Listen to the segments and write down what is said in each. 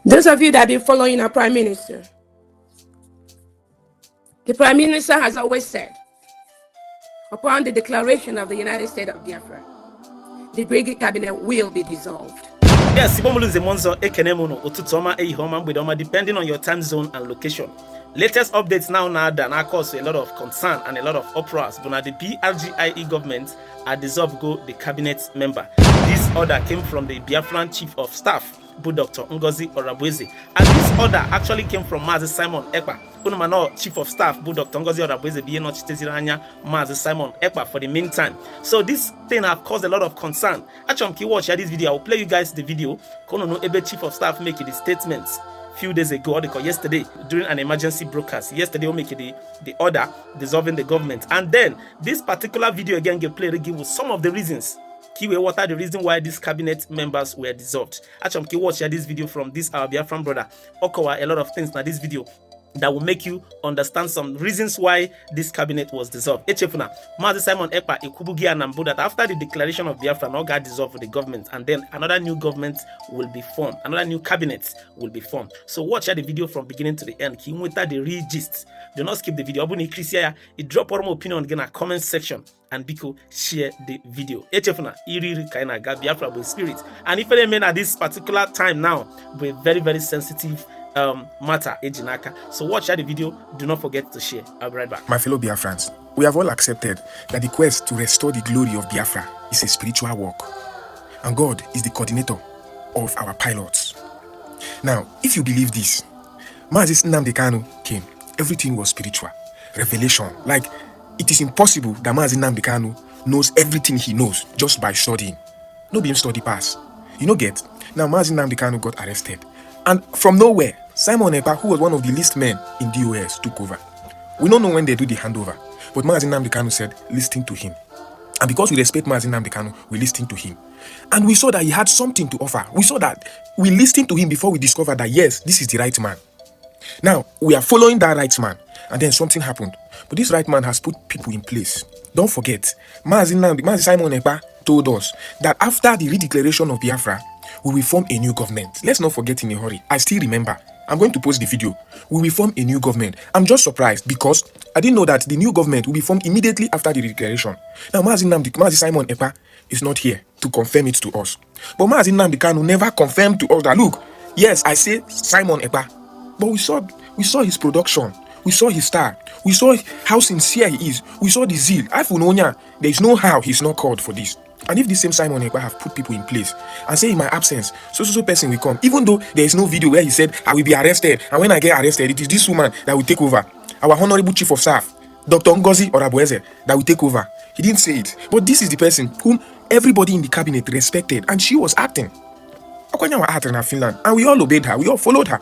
Those of you that have been following our Prime Minister, the Prime Minister has always said, upon the declaration of the United States of Biafra, the Brigade Cabinet will be dissolved. Yes, depending on your time zone and location. Latest updates now that cause a lot of concern and a lot of uproars. But the BRGIE government are dissolved go the cabinet member. This order came from the Biafran chief of staff, Dr. Ngozi Orabueze. And this order actually came from Mazi Simon Ekpa. Unumano chief of staff, Dr. Ngozi Orabueze, being not Mazi Simon Ekpa for the meantime. So this thing have caused a lot of concern. Actually, if you watch this video, I will play you guys the video. Kono Ebe chief of staff make the statements few days ago, or yesterday, during an emergency broadcast. Yesterday, we make the order dissolving the government. And then this particular video again get played give us some of the reasons. What are the reason why these cabinet members were dissolved? Actually, you watch this video from this our Biafran brother. Okowa a lot of things in this video that will make you understand some reasons why this cabinet was dissolved. Echefuna, Mazi Simon Ekpa Ikubugi Anambu that after the declaration of Biafra, now got dissolved with the government, and then another new government will be formed, another new cabinet will be formed. So watch the video from beginning to the end. Kimwita the real gist. Do not skip the video. Abuni Chrisia, it drop our opinion again in a comment section, and Biko share the video. Echefuna, iri kaina ga Biafra with spirit. And if any men at this particular time now, we're very, very sensitive matter ejinaka. So watch the video. Do not forget to share. I'll be right back. My fellow Biafrans, we have all accepted that the quest to restore the glory of Biafra is a spiritual work, and God is the coordinator of our pilots. Now, if you believe this, Mazi Nnamdi Kanu came, everything was spiritual revelation. Like, it is impossible that Mazi Nnamdi Kanu knows everything he knows just by studying. No being study pass. You know, get now Mazi Nnamdi Kanu got arrested, and from nowhere, Simon Ekpa, who was one of the least men in DOS, took over. We don't know when they do the handover, but Mazi Nnamdi Kanu said, listen to him. And because we respect Mazi Nnamdi Kanu, we listened to him. And we saw that he had something to offer. We saw that we listened to him before we discovered that, yes, this is the right man. Now, we are following that right man, and then something happened. But this right man has put people in place. Don't forget, Mazi Simon Ekpa told us that after the redeclaration of Biafra, we will form a new government. Let's not forget in a hurry. I still remember. I'm going to post the video. We will form a new government. I'm just surprised because I didn't know that the new government will be formed immediately after the declaration. Now, Mazi Simon Ekpa is not here to confirm it to us. But Mazi Nnamdi Kanu never confirmed to us that, look, yes, I say Simon Ekpa, but we saw his production. We saw his star. We saw how sincere he is. We saw the zeal. There is no how he's not called for this. And if the same Simon Ekpa have put people in place and say in my absence, so person will come, even though there is no video where he said, I will be arrested, and when I get arrested, it is this woman that will take over. Our honorable chief of staff, Dr. Ngozi Orabueze, that will take over. He didn't say it. But this is the person whom everybody in the cabinet respected, and she was acting. Okwanya was acting in Finland, and we all obeyed her, we all followed her.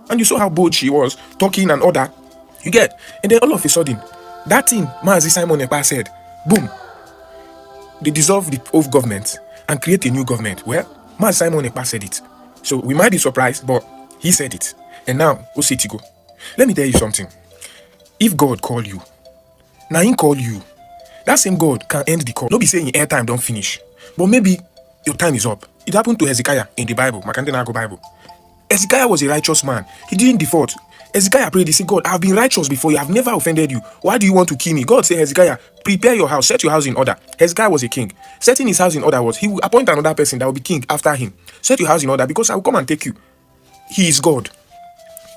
And you saw how bold she was, talking and all that. You get? And then all of a sudden, that thing Mazi Simon Ekpa said, boom. They dissolve the old government and create a new government. Well, Mazi Simon Ekpa said it. So we might be surprised, but he said it. And now, Osetigo. Let me tell you something. If God call you, now he call you, that same God can end the call. No be saying airtime don't finish. But maybe your time is up. It happened to Hezekiah in the Bible, Makandenago Bible. Hezekiah was a righteous man. He didn't default. Hezekiah prayed, he said, God, I've been righteous before you. I've never offended you. Why do you want to kill me? God said, Hezekiah, prepare your house, set your house in order. Hezekiah was a king. Setting his house in order was, he will appoint another person that will be king after him. Set your house in order because I will come and take you. He is God.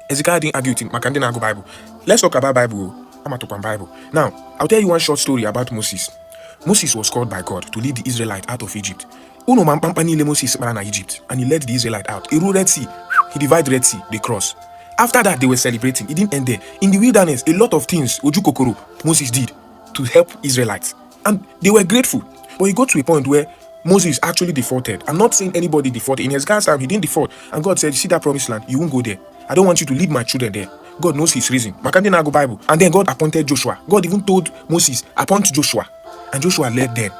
Hezekiah didn't argue with him. Makandenago Bible. Let's talk about Bible. I'm talking Bible. Now, I'll tell you one short story about Moses. Moses was called by God to lead the Israelites out of Egypt. Moses ran Egypt and he led the Israelites out. He ruled Red Sea. He divided Red Sea, they cross. After that, they were celebrating. It didn't end there. In the wilderness, a lot of things Ojukokoro Moses did to help Israelites. And they were grateful. But he got to a point where Moses actually defaulted. I'm not saying anybody defaulted. In Hezekiah's time, he didn't default. And God said, see that promised land, you won't go there. I don't want you to lead my children there. God knows his reason. Makandenago Bible. And then God appointed Joshua. God even told Moses, appoint Joshua. And Joshua led them.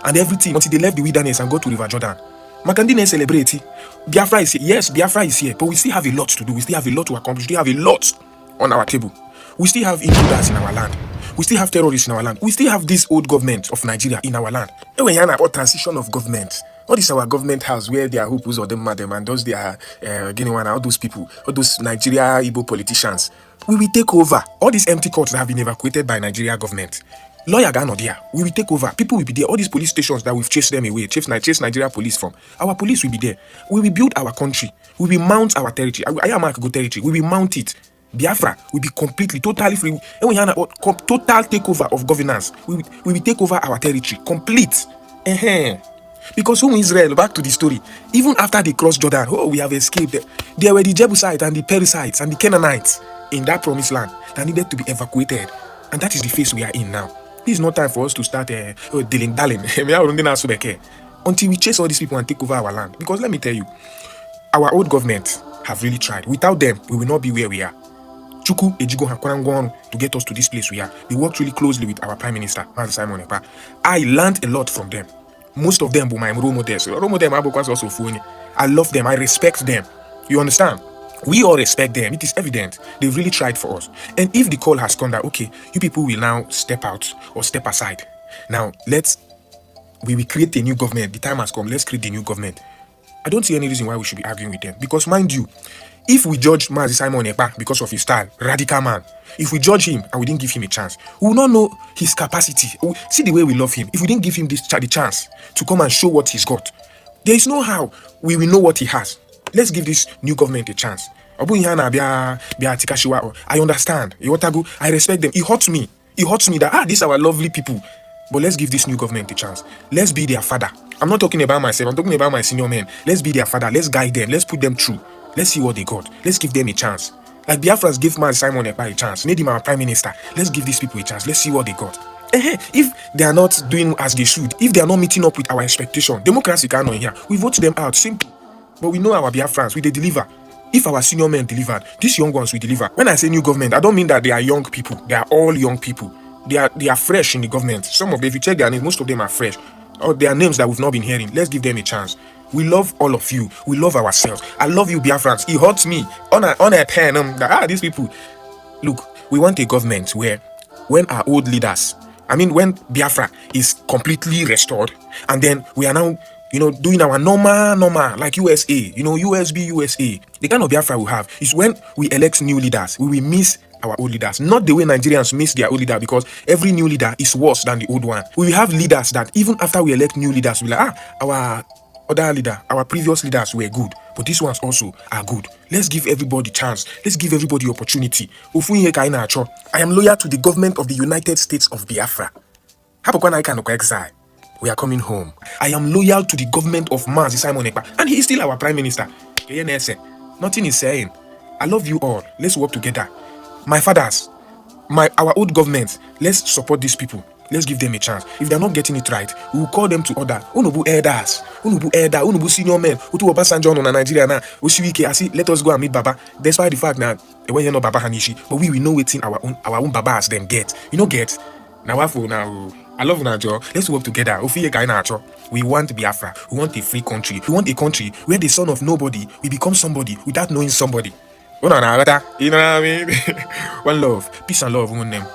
And everything until they left the wilderness and got to River Jordan. Makandine celebrate. Biafra is here. Yes, Biafra is here, but we still have a lot to do. We still have a lot to accomplish. We still have a lot on our table. We still have intruders in our land. We still have terrorists in our land. We still have this old government of Nigeria in our land. And when you hear about transition of government, All this our government house where they are hopefuls or them madam and those they are all those people, all those Nigeria Igbo politicians. We will take over. All these empty courts that have been evacuated by Nigeria government. Lawyer Gano there. We will take over. People will be there. All these police stations that we've chased them away, chase Nigeria police from. Our police will be there. We will build our country. We will mount our territory. I am go territory. We will mount it. Biafra will be completely, totally free. And we have a total takeover of governance. We will take over our territory. Complete. Because whom Israel, back to the story, even after they crossed Jordan, we have escaped. There were the Jebusites and the Perizzites and the Canaanites in that promised land that needed to be evacuated. And that is the phase we are in now. This is not time for us to start dilling-dalling until we chase all these people and take over our land. Because let me tell you, our old government have really tried. Without them, we will not be where we are. Chukwu Ejigo Hakwarangwon to get us to this place we are. They worked really closely with our Prime Minister, Simon Ekpa. I learned a lot from them. Most of them were my role models. I love them. I respect them. You understand? We all respect them. It is evident. They've really tried for us. And if the call has come that, okay, you people will now step out or step aside. Now, we will create a new government. The time has come. Let's create the new government. I don't see any reason why we should be arguing with them. Because mind you, if we judge Mazi Simon Ekpa because of his style, radical man, if we judge him and we didn't give him a chance, we will not know his capacity. See the way we love him. If we didn't give him the chance to come and show what he's got, there is no how we will know what he has. Let's give this new government a chance. I understand. I respect them. It hurts me. It hurts me that these are our lovely people. But let's give this new government a chance. Let's be their father. I'm not talking about myself. I'm talking about my senior men. Let's be their father. Let's guide them. Let's put them through. Let's see what they got. Let's give them a chance. Like Biafrans give man Simon Ekpa a chance. Made him our prime minister. Let's give these people a chance. Let's see what they got. If they are not doing as they should, if they are not meeting up with our expectation, democracy cannot here. We vote them out. Simple. But we know our Biafrans. We they deliver. If our senior men delivered, these young ones will deliver. When I say new government, I don't mean that they are young people. They are all young people. They are fresh in the government. Some of them, if you check their names, most of them are fresh. Or their names that we've not been hearing. Let's give them a chance. We love all of you. We love ourselves. I love you, Biafrans. It hurts me on a pen. These people. Look, we want a government where, when our old leaders, when Biafra is completely restored, and then we are now, doing our normal, like USA, USB, USA. The kind of Biafra we have is when we elect new leaders, we will miss our old leaders. Not the way Nigerians miss their old leader, because every new leader is worse than the old one. We will have leaders that even after we elect new leaders, we'll like, our other leader, our previous leaders were good, but these ones also are good. Let's give everybody chance. Let's give everybody opportunity. I am loyal to the government of the United States of Biafra. Exile. We are coming home. I am loyal to the government of Mazi Simon Ekpa, and he is still our prime minister. Nothing is saying. I love you all. Let's work together. My fathers, our old government, let's support these people. Let's give them a chance. If they're not getting it right, we will call them to order. Unubu elders, Unubu senior men, Utu Obasanjo on Nigeria now. Let us go and meet Baba. Despite the fact that when you know Baba Hanishi, but we will know waiting our own Babas them get. Get. Now I love Najo. Let's work together. We want Biafra. We want a free country. We want a country where the son of nobody will become somebody without knowing somebody. You know what I mean? One love, peace and love, them.